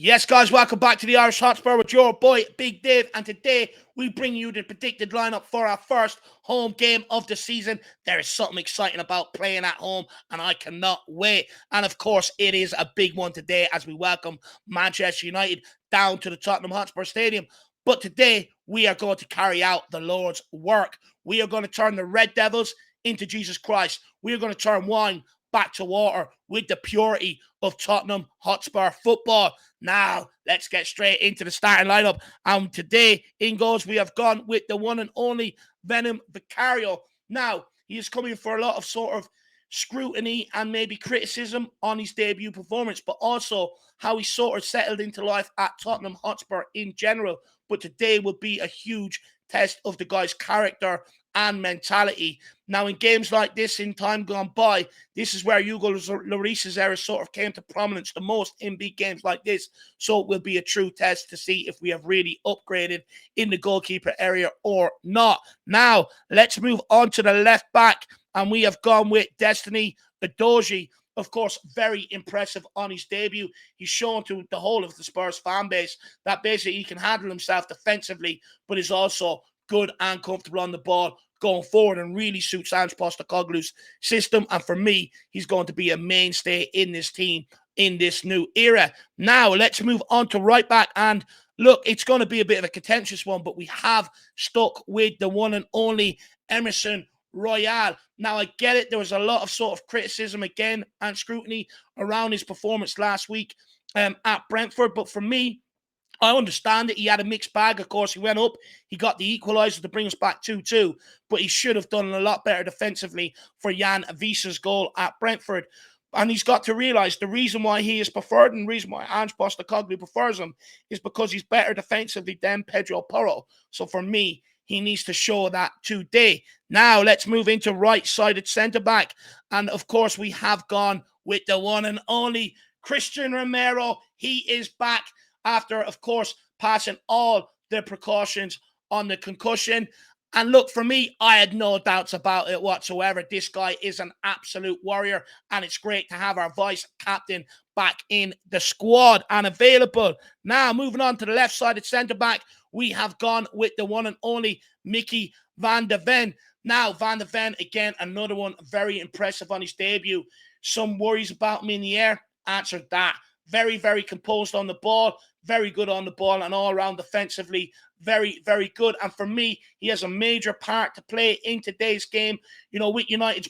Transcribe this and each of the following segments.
Yes, guys, welcome back to the Irish Hotspur with your boy, Big Dave. And today we bring you the predicted lineup for our first home game of the season. There is something exciting about playing at home, and I cannot wait. And of course, it is a big one today as we welcome Manchester United down to the Tottenham Hotspur Stadium. But today we are going to carry out the Lord's work. We are going to turn the Red Devils into Jesus Christ. We are going to turn wine back to water with the purity of Tottenham Hotspur football. Now, let's get straight into the starting lineup. And today, in goals, we have gone with the one and only Venom Vicario. Now, he is coming for a lot of sort of scrutiny and maybe criticism on his debut performance, but also how he sort of settled into life at Tottenham Hotspur in general. But today will be a huge test of the guy's character and mentality. Now, in games like this, in time gone by, this is where Hugo Lloris's era sort of came to prominence the most in big games like this. So it will be a true test to see if we have really upgraded in the goalkeeper area or not. Now, let's move on to the left back, and we have gone with Destiny Udogie. Of course, very impressive on his debut. He's shown to the whole of the Spurs fan base that basically he can handle himself defensively, but is also good and comfortable on the ball going forward and really suits Ange Postecoglou's system. And for me, he's going to be a mainstay in this team in this new era. Now, let's move on to right back. And look, it's going to be a bit of a contentious one, but we have stuck with the one and only Emerson Royale. Now, I get it. There was a lot of sort of criticism again and scrutiny around his performance last week at Brentford. But for me, I understand that he had a mixed bag. Of course, he went up. He got the equaliser to bring us back 2-2. But he should have done a lot better defensively for Jan Wies's goal at Brentford. And he's got to realise the reason why he is preferred and the reason why Ange Postecoglou prefers him is because he's better defensively than Pedro Porro. So for me, he needs to show that today. Now, let's move into right-sided centre-back. And, of course, we have gone with the one and only Christian Romero. He is back after, of course, passing all the precautions on the concussion. And look, for me, I had no doubts about it whatsoever. This guy is an absolute warrior, and it's great to have our vice captain back in the squad and available. Now, moving on to the left-sided centre-back, we have gone with the one and only Mickey van de Ven. Now, Van de Ven, again, another one very impressive on his debut. Some worries about him in the air, answered that. Very, very composed on the ball, very good on the ball, and all around defensively, very, very good. And for me, he has a major part to play in today's game. You know, with United's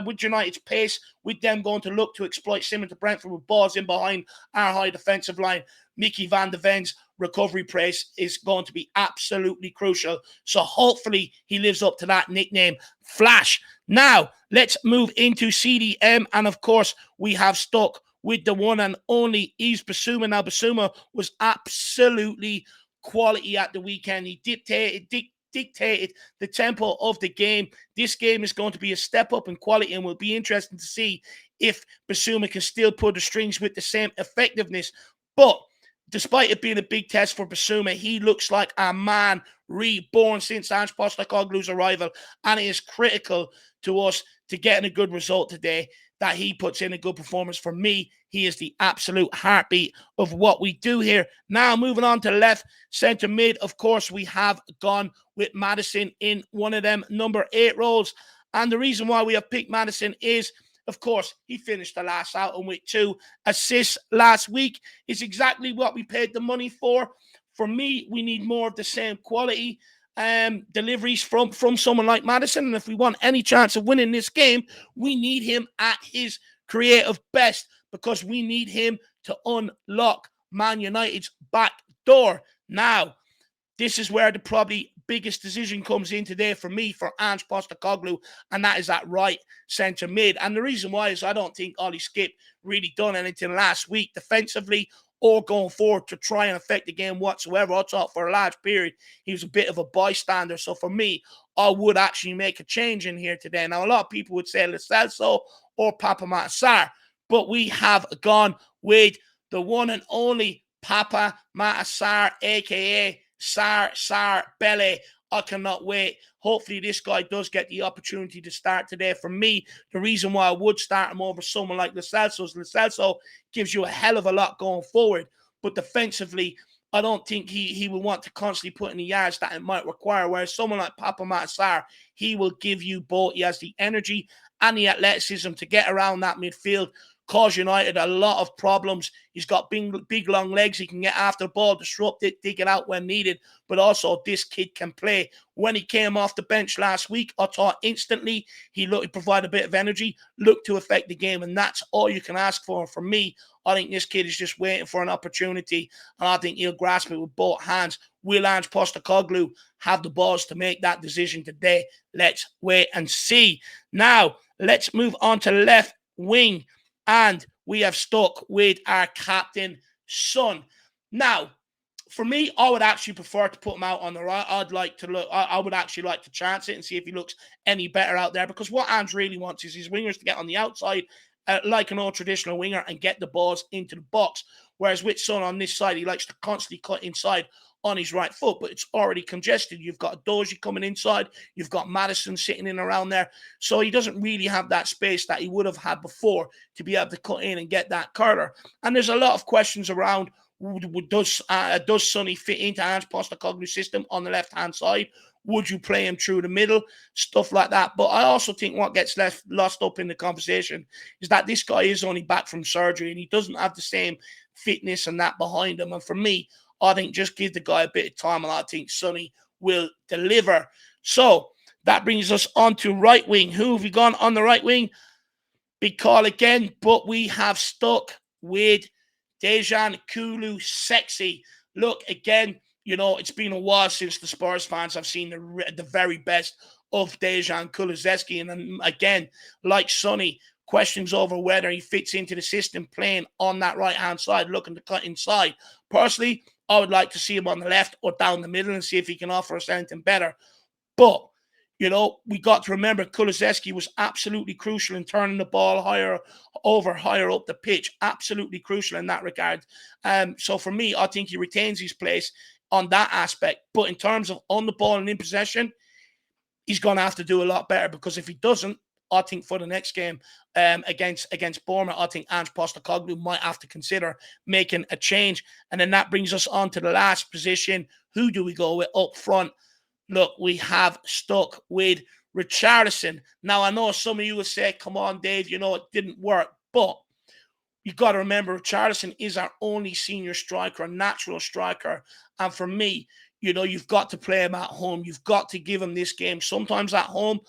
with United's pace, with them going to look to exploit Simon to Brentford with balls in behind our high defensive line. Mickey van de Ven's recovery pace is going to be absolutely crucial. So hopefully he lives up to that nickname, Flash. Now, let's move into CDM. And of course, we have stuck with the one and only Yves Bissouma. Now, Bissouma was absolutely quality at the weekend. He dictated the tempo of the game. This game is going to be a step up in quality and will be interesting to see if Bissouma can still pull the strings with the same effectiveness. But despite it being a big test for Bissouma, he looks like a man reborn since Ange Postecoglou's arrival, and it is critical to us to getting a good result today that he puts in a good performance. For me, he is the absolute heartbeat of what we do here. Now, moving on to left centre mid, of course, we have gone with Maddison in one of them number 8 roles. And the reason why we have picked Maddison is, of course, he finished the last outing with 2 assists last week. It's exactly what we paid the money for. For me, we need more of the same quality deliveries from someone like Maddison. And if we want any chance of winning this game, we need him at his creative best because we need him to unlock Man United's back door. Now, this is where the probably biggest decision comes in today for me, for Ange Postecoglou, and that is that right centre mid. And the reason why is I don't think Ollie Skip really done anything last week defensively or going forward to try and affect the game whatsoever. I thought for a large period he was a bit of a bystander. So for me, I would actually make a change in here today. Now, a lot of people would say celso or Papa Sarr, but we have gone with the one and only Papa Sarr, a.k.a. Sarr Bele. I cannot wait. Hopefully this guy does get the opportunity to start today. For me, the reason why I would start him over someone like Lo Celso is Lo Celso gives you a hell of a lot going forward. but defensively, I don't think he will want to constantly put in the yards that it might require. Whereas someone like Sarr, he will give you both. He has the energy and the athleticism to get around that midfield, cause United a lot of problems. He's got big long legs. He can get after the ball, disrupt it, dig it out when needed. But also, this kid can play. When he came off the bench last week, I thought instantly he provided a bit of energy, looked to affect the game, and that's all you can ask for. And for me, I think this kid is just waiting for an opportunity, and I think he'll grasp it with both hands. Will Ange Postecoglou have the balls to make that decision today? Let's wait and see. Now, let's move on to left wing, and we have stuck with our captain, Son. Now, for me, I would actually prefer to put him out on the right. I would actually like to chance it and see if he looks any better out there, because what Ange really wants is his wingers to get on the outside like an old traditional winger and get the balls into the box. Whereas with Son on this side, he likes to constantly cut inside on his right foot, but it's already congested. You've got Dozie coming inside. You've got Maddison sitting in around there. So he doesn't really have that space that he would have had before to be able to cut in and get that curler. And there's a lot of questions around, does Sonny fit into Ange Postecoglou's system on the left-hand side? Would you play him through the middle? Stuff like that. But I also think what gets lost up in the conversation is that this guy is only back from surgery and he doesn't have the same fitness and that behind him. And for me, I think just give the guy a bit of time and I think Sonny will deliver. So that brings us on to right wing. Who have we gone on the right wing? Big call again, but we have stuck with Dejan Kulusevski. Look, again, you know, it's been a while since the Spurs fans have seen the very best of Dejan Kulusevski. And again, like Sonny, questions over whether he fits into the system playing on that right-hand side, looking to cut inside. Personally, I would like to see him on the left or down the middle and see if he can offer us anything better. But, you know, we got to remember Kulusevski was absolutely crucial in turning the ball higher up the pitch. Absolutely crucial in that regard. So for me, I think he retains his place on that aspect. But in terms of on the ball and in possession, he's going to have to do a lot better, because if he doesn't, I think for the next game against Bournemouth, I think Ange Postecoglou might have to consider making a change. And then that brings us on to the last position. Who do we go with up front? Look, we have stuck with Richarlison. Now, I know some of you will say, come on, Dave, you know, it didn't work. But you got to remember, Richarlison is our only senior striker, a natural striker. And for me, you know, you've got to play him at home. You've got to give him this game. Sometimes at home,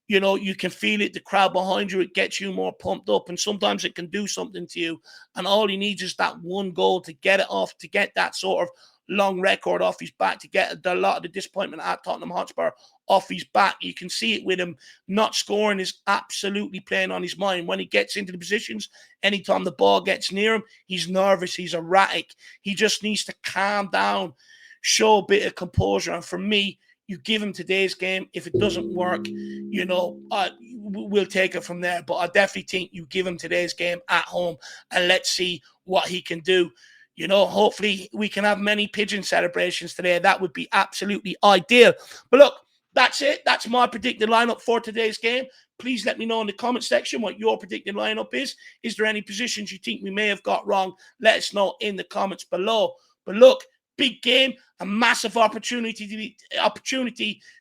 you know, you can feel it, the crowd behind you, it gets you more pumped up, and sometimes it can do something to you. And all he needs is that one goal to get it off, to get that sort of long record off his back, to get a lot of the disappointment at Tottenham Hotspur off his back. You can see it with him. Not scoring is absolutely playing on his mind. When he gets into the positions, anytime the ball gets near him, he's nervous, he's erratic. He just needs to calm down, show a bit of composure. And for me, you give him today's game. If it doesn't work, you know, we'll take it from there. But I definitely think you give him today's game at home and let's see what he can do. You know, hopefully we can have many pigeon celebrations today. That would be absolutely ideal. But look, that's it. That's my predicted lineup for today's game. Please let me know in the comment section what your predicted lineup is. Is there any positions you think we may have got wrong? Let us know in the comments below. But look, big game, a massive opportunity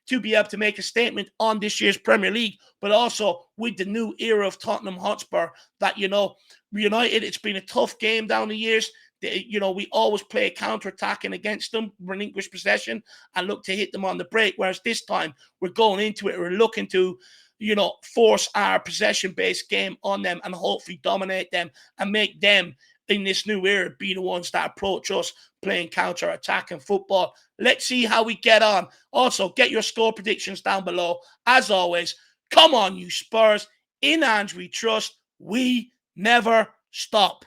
to be able to make a statement on this year's Premier League, but also with the new era of Tottenham Hotspur that, you know, United, it's been a tough game down the years. You know, we always play counter-attacking against them, relinquish possession, and look to hit them on the break, whereas this time we're going into it, we're looking to, you know, force our possession-based game on them and hopefully dominate them and make them in this new era be the ones that approach us playing counter-attacking football. Let's see how we get on. Also, get your score predictions down below. As always, come on, you Spurs. In Ange we trust. We never stop.